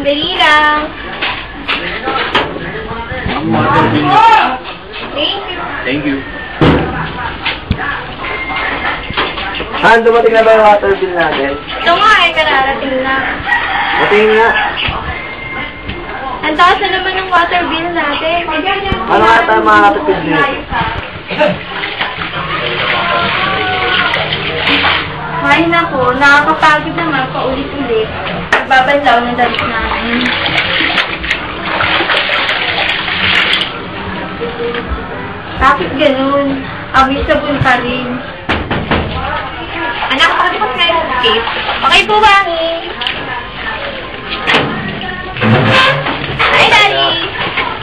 Dali lang. Thank you. Dumating na ba yung water bill natin? Ito nga kararating na. Patingin nga. Ang taas na naman ng water bill natin. Ano nga tayo mga katipid dito? Ay nako, nakakapagod naman paulit-ulit. Nagbabanlaw ng damit namin. Bakit ganun? Abisable pa rin. Anak, pakipag kayo ng cake. Okay po ba? Hi, Daddy!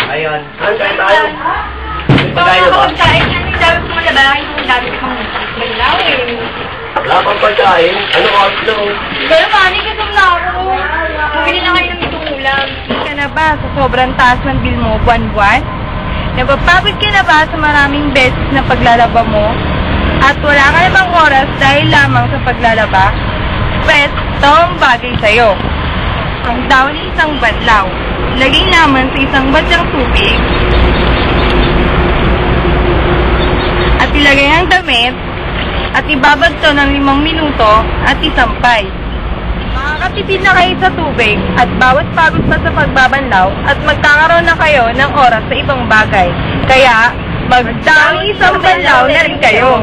Ayun. Ano tayo? Ito mga kapagkain na yung dami kong malabahin kung dami kong banlaw eh. Wala pang pagkain? Ano oras lang? Pero mani, gutom na ako. Bumili na kayo ng itong ulam. Ka na ba sa sobrang taas ng bill mo buwan-buwan? Napapagod ka na ba sa maraming beses na paglalaba mo? At wala ka namang oras dahil lamang sa paglalaba? Pwes, ito ang bagay sa'yo. Ang daw ni isang banlaw. Laging naman sa isang badyang tubig. At ilagay ang damit. At ibabad to ng 5 minuto at isampay. Makakatipid na kayo sa tubig at bawat pagod pa sa pagbabanlaw at magkakaroon na kayo ng oras sa ibang bagay. Kaya, magdami isang banlaw na rin kayo.